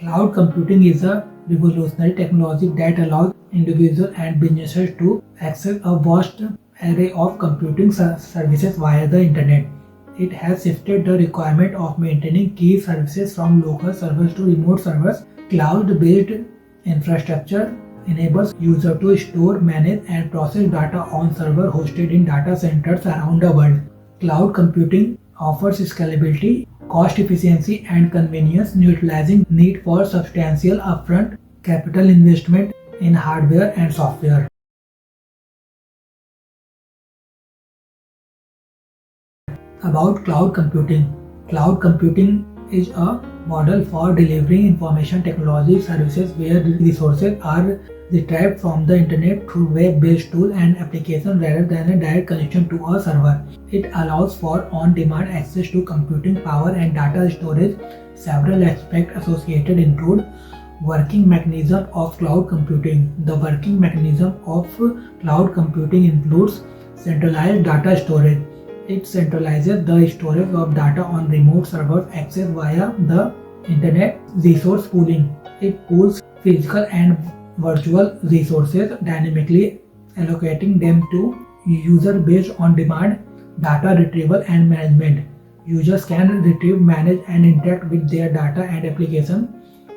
Cloud computing is a revolutionary technology that allows individuals and businesses to access a vast array of computing services via the internet. It has shifted the requirement of maintaining key services from local servers to remote servers. Cloud-based infrastructure enables users to store, manage, and process data on servers hosted in data centers around the world. Cloud computing offers scalability, cost efficiency, and convenience, neutralizing need for substantial upfront capital investment in hardware and software. About cloud computing. Cloud computing is a model for delivering information technology services where resources are retrieved from the internet through web-based tools and applications rather than a direct connection to a server. It allows for on-demand access to computing power and data storage. Several aspects associated include working mechanism of cloud computing. The working mechanism of cloud computing includes centralized data storage. It centralizes the storage of data on remote servers accessed via the internet. Resource pooling. It pools physical and virtual resources, dynamically allocating them to users based on demand. Data retrieval and management. Users can retrieve, manage, and interact with their data and applications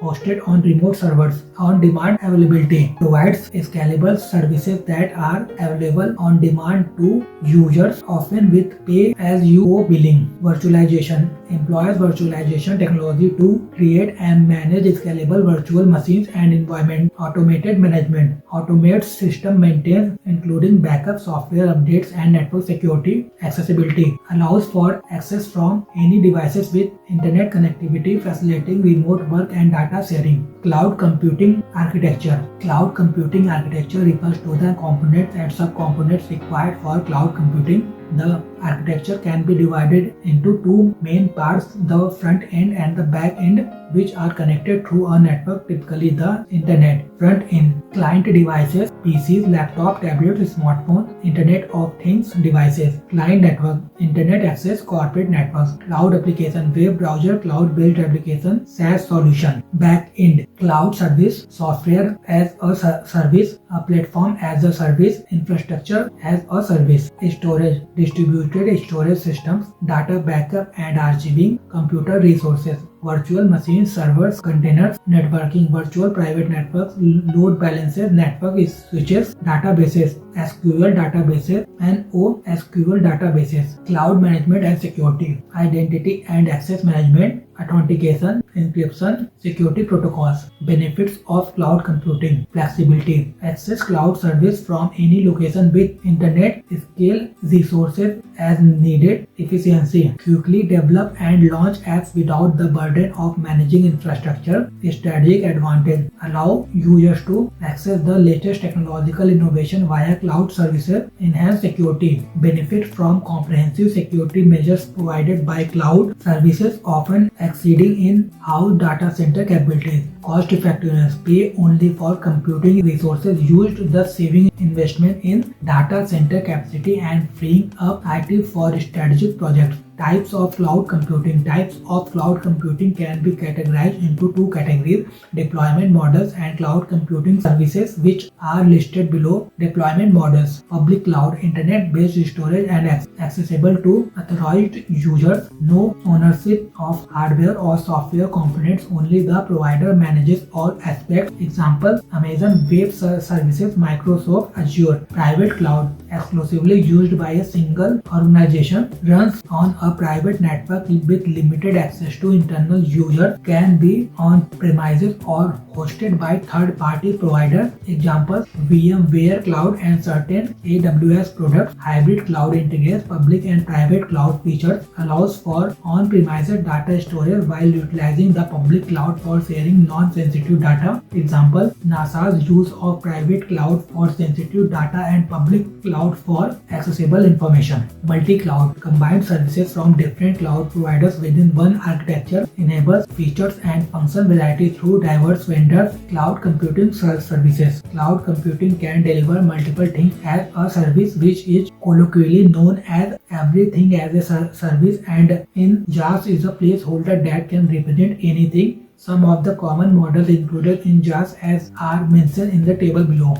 hosted on remote servers. On-demand availability provides scalable services that are available on demand to users, often with pay-as-you-go billing. Virtualization employs virtualization technology to create and manage scalable virtual machines and environment. Automated management automates system maintenance, including backup, software updates, and network security. Accessibility allows for access from any devices with internet connectivity, facilitating remote work and data sharing. Cloud computing architecture. Cloud computing architecture refers to the components and subcomponents required for cloud computing. The architecture can be divided into two main parts, the front end and the back end, which are connected through a network, typically the internet. Front end: client devices, PCs, laptop, tablets, smartphones, Internet of Things devices. Client network: internet access, corporate networks. Cloud application: web browser, cloud-based application, SaaS solution. Back end: cloud service, software as a service, a platform as a service, infrastructure as a service. Storage: distributed storage systems, data backup and archiving, computer resources, virtual machines, servers, containers. Networking: virtual private networks, load balancers, network switches, databases, SQL databases, and NoSQL databases. Cloud management and security: identity and access management, authentication, encryption, security protocols. Benefits of cloud computing: flexibility, access cloud service from any location with internet, scale resources as needed, efficiency, quickly develop and launch apps without the burden of managing infrastructure. Strategic advantage: allow users to access the latest technological innovation via cloud services. Enhance security: benefit from comprehensive security measures provided by cloud services, often exceeding in house data center capabilities. Cost effectiveness: pay only for computing resources used, thus saving investment in data center capacity and freeing up IT for strategic projects. Types of cloud computing. Types of cloud computing can be categorized into two categories: deployment models and cloud computing services, which are listed below. Deployment models: public cloud, internet-based storage and accessible to authorized users. No ownership of hardware or software components, only the provider manages all aspects. Example: Amazon Web Services, Microsoft Azure. Private cloud: exclusively used by a single organization, runs on a private network with limited access to internal users, can be on premises or hosted by third-party providers. Examples: VMware Cloud and certain AWS products. Hybrid cloud integrates public and private cloud features, allows for on-premises data storage while utilizing the public cloud for sharing non-sensitive data. Example: NASA's use of private cloud for sensitive data and public cloud for accessible information. Multi-cloud: combined services from different cloud providers within one architecture, enables features and function variety through diverse vendors. Cloud computing services. Cloud computing can deliver multiple things as a service, which is colloquially known as everything as a service, and in JAS is a placeholder that can represent anything Some of the common models included in JAS as are mentioned in the table below.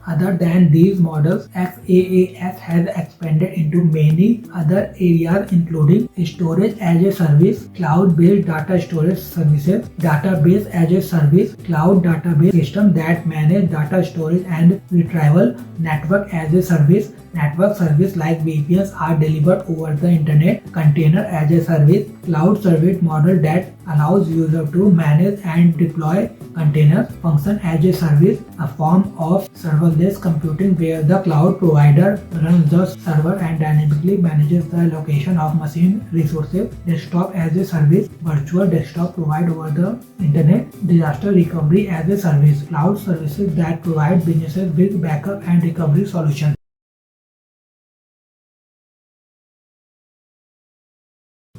Other than these models, XaaS has expanded into many other areas including storage as a service, cloud-based data storage services, database as a service, cloud database system that manage data storage and retrieval, network as a service. Network service like VPNs are delivered over the internet, container as a service, cloud service model that allows users to manage and deploy containers, function as a service, a form of serverless computing where the cloud provider runs the server and dynamically manages the allocation of machine resources, desktop as a service, virtual desktop provided over the internet, disaster recovery as a service, cloud services that provide businesses with backup and recovery solutions.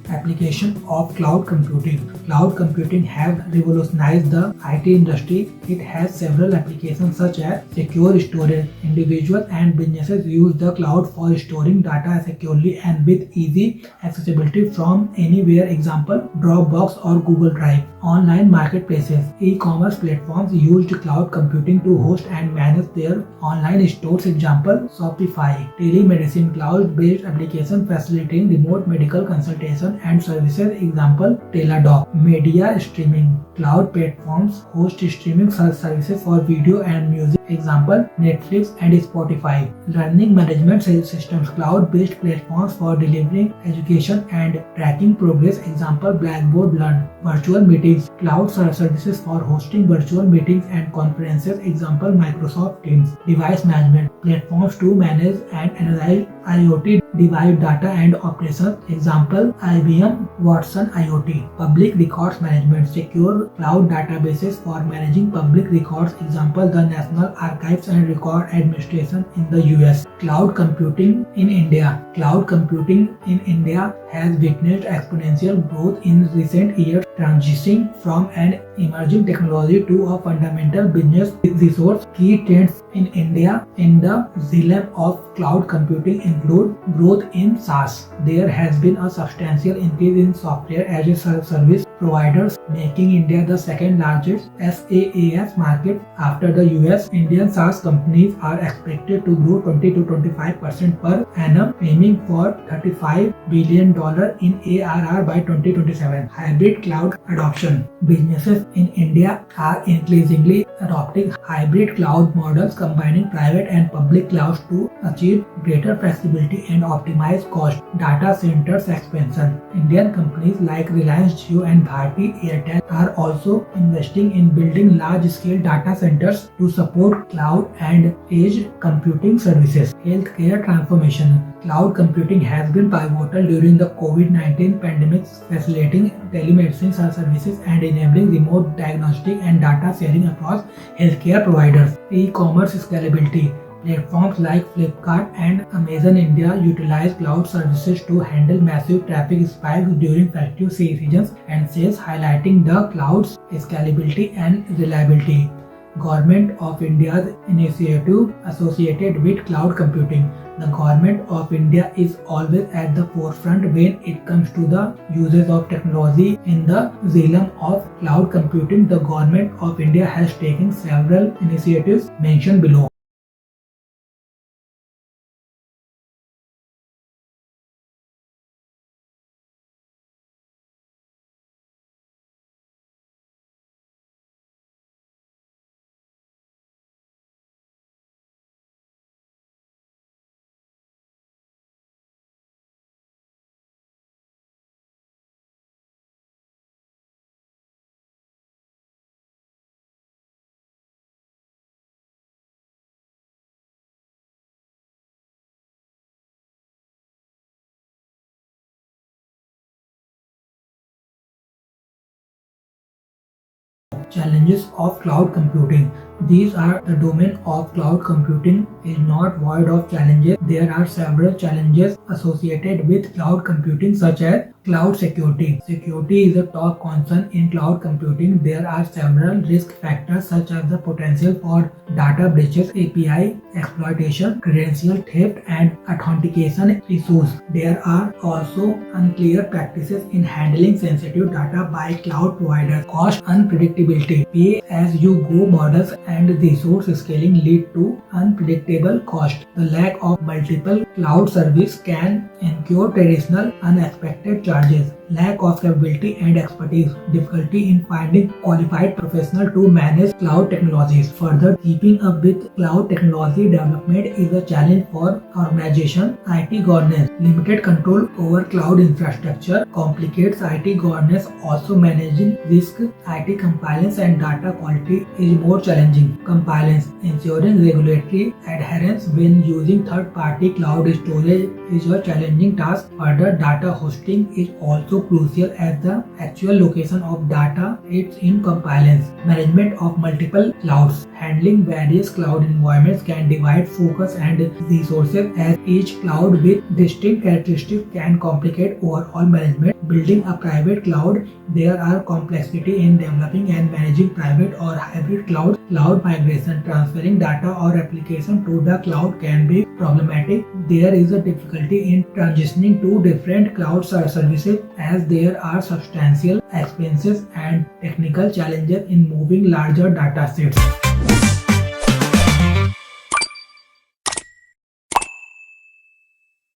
Application of cloud computing. Cloud computing have revolutionized the IT industry. It has several applications such as secure storage. Individuals and businesses use the cloud for storing data securely and with easy accessibility from anywhere. Example, Dropbox or Google Drive. Online marketplaces. E-commerce platforms used cloud computing to host and manage their online stores. Example, Shopify. Telemedicine. Cloud-based application facilitating remote medical consultation and services. Example, Teladoc. Media streaming. Cloud platforms host streaming services for video and music. Example, Netflix and Spotify. Learning management systems. Cloud-based platforms for delivering education and tracking progress. Example, Blackboard Learn. Virtual meetings. Cloud services for hosting virtual meetings and conferences. Example, Microsoft Teams. Device management. Platforms to manage and analyze IoT device data and operations. Example, IBM Watson IoT. Public records management. Secure cloud databases for managing public records. Example, the National Archives and Record Administration in the US. Cloud computing in India. Cloud computing in India has witnessed exponential growth in recent years, transitioning from an emerging technology to a fundamental business resource. Key trends in India in the realm of cloud computing include growth in SaaS. There has been a substantial increase in software as a service providers, making India the second largest SaaS market after the US. Indian SaaS companies are expected to grow 20 to 25% per annum, aiming for $35 billion in ARR by 2027. Hybrid cloud adoption. Businesses in India are increasingly adopting hybrid cloud models combining private and public clouds to achieve greater flexibility and optimize cost. Data centers expansion. Indian companies like Reliance Jio and Bharti Airtel are also investing in building large-scale data centers to support cloud and edge computing services. Healthcare transformation. Cloud computing has been pivotal during the COVID-19 pandemic, facilitating telemedicine services and enabling remote diagnostic and data sharing across healthcare providers. E-commerce scalability. Platforms like Flipkart and Amazon India utilize cloud services to handle massive traffic spikes during festive seasons and sales, highlighting the cloud's scalability and reliability. Government of India's initiative associated with cloud computing. The Government of India is always at the forefront when it comes to the uses of technology in the realm of cloud computing. The Government of India has taken several initiatives mentioned below. Challenges of cloud computing. These are the domain of cloud computing is not void of challenges. There are several challenges associated with cloud computing such as cloud security. Security is a top concern in cloud computing. There are several risk factors such as the potential for data breaches, API exploitation, credential theft and authentication issues. There are also unclear practices in handling sensitive data by cloud providers. Cost unpredictability. Pay-as-you-go models and resource scaling lead to unpredictable cost. The lack of multiple cloud service can incur traditional unexpected charges. Lack of capability and expertise. Difficulty in finding qualified professionals to manage cloud technologies. Further, keeping up with cloud technology development is a challenge for organization. IT governance. Limited control over cloud infrastructure complicates IT governance. Also, managing risk, IT compliance and data quality is more challenging. Compliance. Ensuring regulatory adherence when using third-party cloud storage is a challenging task. Further, data hosting is also crucial as the actual location of data is in compliance. Management of multiple clouds. Handling various cloud environments can divide focus and resources as each cloud with distinct characteristics can complicate overall management. Building a private cloud. There are complexity in developing and managing private or hybrid clouds. Cloud migration, transferring data or application to the cloud can be problematic. There is a difficulty in transitioning to different cloud services as there are substantial expenses and technical challenges in moving larger data sets.